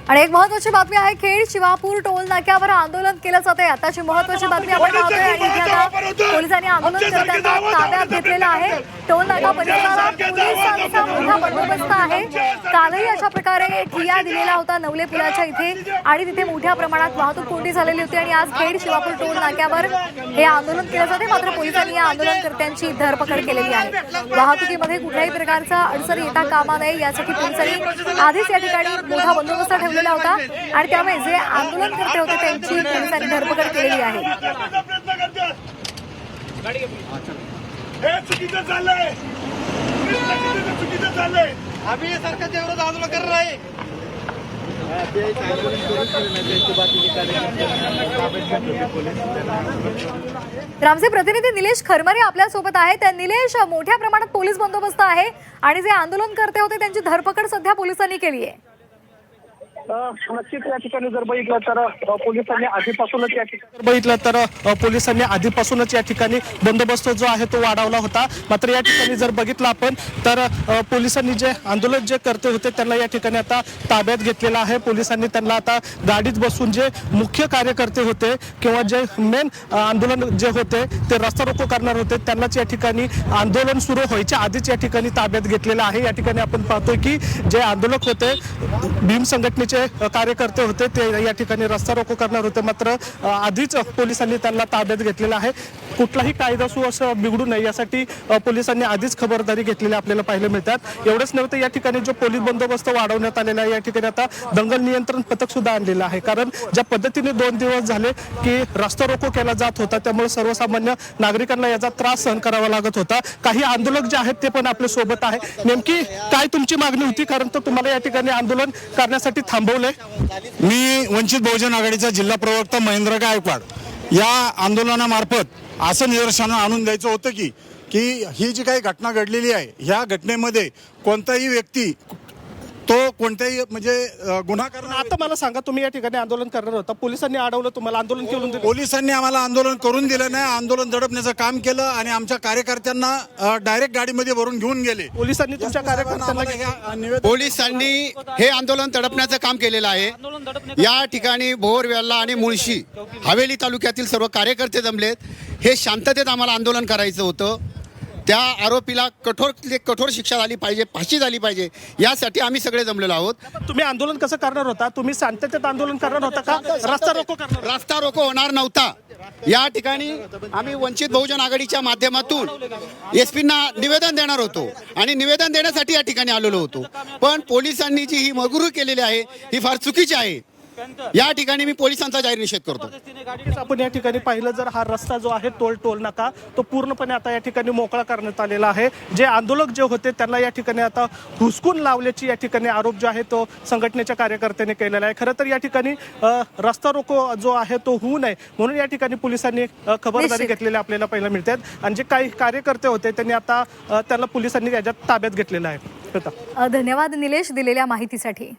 आणि एक महत्त्वाची बातमी आहे, खेड शिवापूर टोल नाक्यावर आंदोलन केलं जाते। आताची महत्त्वाची बातमी आपण पाहतोय आणि इथे आता पोलिसांनी आंदोलनकर्त्यांना ताब्यात घेतलेलं आहे। टोल नाका परिसरात पोलिसांचा मोठा बंदोबस्त आहे। कालही अशा प्रकारे ठिय्या दिलेला होता नवले पुलाच्या इथे आणि तिथे मोठ्या प्रमाणात वाहतूक कोंडी झालेली होती आणि आज खेड शिवापूर टोल नाक्यावर हे आंदोलन केलं जाते। मात्र पोलिसांनी या आंदोलनकर्त्यांची धरपकड केलेली आहे। वाहतुकीमध्ये कुठल्याही प्रकारचा अडचण येता कामा नये यासाठी पोलिसांनी आधीच या ठिकाणी मोठा बंदोबस्त ठेवलेला होता आणि त्यामुळे जे आंदोलनकर्ते होते त्यांची पोलिसांनी धरपकड केलेली आहे। आम्ही सरकारच्या विरोधात आंदोलन करणार आहे। तर आमचे प्रतिनिधी निलेश खरमरे आपल्या सोबत आहेत। निलेश, मोठ्या प्रमाणात पोलीस बंदोबस्त आहे आणि जे आंदोलनकर्ते होते त्यांची धरपकड सध्या पोलिसांनी केली आहे। नक्कीच या ठिकाणी जर बघितलं तर पोलिसांनी आधीपासूनच या ठिकाणी बंदोबस्त जो आहे तो वाढवला होता। मात्र या ठिकाणी जर बघितलं आपण तर पोलिसांनी जे आंदोलन जे करते होते त्यांना या ठिकाणी आता ताब्यात घेतलेला आहे। पोलिसांनी त्यांना आता गाडीत बसून जे मुख्य कार्यकर्ते होते किंवा जे मेन आंदोलन जे होते ते रस्ता रोको करणार होते त्यांनाच या ठिकाणी आंदोलन सुरू व्हायच्या आधीच या ठिकाणी ताब्यात घेतलेलं आहे। या ठिकाणी आपण पाहतोय की जे आंदोलक होते भीम संघटनेचे कार्यकर्ते होते ते या ठिकाणी रस्ता रोको करणार होते। मात्र आधीच पोलिसांनी त्यांना ताब्यात घेतलेला आहे। कुठलाही कायदा सुव्यवस्था बिघडू नये यासाठी पोलिसांनी आधीच खबरदारी घेतलेली आपल्याला पाहायला मिळतात। एवढंच नव्हे तर या ठिकाणी जो पोलीस बंदोबस्त वाढवण्यात आलेला आहे, या ठिकाणी आता दंगल नियंत्रण पथक सुद्धा आणलेलं आहे। कारण ज्या पद्धतीने 2 दिवस झाले की रस्ता रोको केला जात होता त्यामुळे सर्वसामान्य नागरिकांना याचा त्रास सहन करावा लागत होता। काही आंदोलक जे आहेत ते पण आपल्या सोबत आहे। नेमकी काय तुमची मागणी होती, कारण तर तुम्हाला या ठिकाणी आंदोलन करण्यासाठी थांबवलंय? मी वंचित बहुजन आघाडीचा जिल्हा प्रवक्ता महेंद्र गायकवाड या आंदोलनामार्फत असं निदर्शन आणून द्यायचं होतं की ही जी काही घटना घडलेली आहे ह्या घटनेमध्ये कोणताही व्यक्ती तो कोणत्याही म्हणजे गुन्हा करणार। आता मला सांगा, तुम्ही या ठिकाणी आंदोलन करणार होता, पोलिसांनी अडवलं तुम्हाला, आंदोलन केलं दिलं? पोलिसांनी आम्हाला आंदोलन करून दिलं नाही, आंदोलन दडपण्याचं काम केलं आणि आमच्या कार्यकर्त्यांना डायरेक्ट गाडीमध्ये भरून घेऊन गेले। पोलिसांनी तुमच्या कार्यकर्त्यांना पोलिसांनी हे आंदोलन दडपण्याचं काम केलेलं आहे। या ठिकाणी बोरवेल्ला आणि मुळशी हवेली तालुक्यातील सर्व कार्यकर्ते जमलेत। हे शांततेत आम्हाला आंदोलन करायचं होतं। त्या आरोपीला कठोर शिक्षा झाली पाहिजे, फाशी झाली पाहिजे, यासाठी आम्ही सगळे जमलेलो आहोत। तुम्ही आंदोलन कसं करणार होता? तुम्ही शांततेत आंदोलन करणार होता का रस्ता रोको करणार? रस्ता रोको होणार नव्हता। या ठिकाणी आम्ही वंचित बहुजन आघाडीच्या माध्यमातून एसपींना निवेदन देणार होतो आणि निवेदन देण्यासाठी या ठिकाणी आलेलो होतो, पण पोलिसांनी जी ही मगरू केलेली आहे ही फार चुकीची आहे। या ठिकाणी मी पोलिसांचा जाहीर निषेध करतो। आपण या ठिकाणी पाहिलं जर हा रस्ता जो आहे टोल नाका तो पूर्णपणे आता या ठिकाणी मोकळा करण्यात आलेला आहे। जे आंदोलक जे होते त्यांना या ठिकाणी आता हुसकून लावल्याची या ठिकाणी आरोप जो आहे तो संघटनेच्या कार्यकर्त्यांनी केलेला आहे। खरं तर या ठिकाणी रस्ता रोको जो आहे तो होऊ नये म्हणून या ठिकाणी पोलिसांनी खबरदारी घेतलेली आपल्याला पाहायला मिळतात आणि जे काही कार्यकर्ते होते त्यांनी आता त्यांना पोलिसांनी याच्यात ताब्यात घेतलेलं आहे। धन्यवाद निलेश दिलेल्या माहितीसाठी।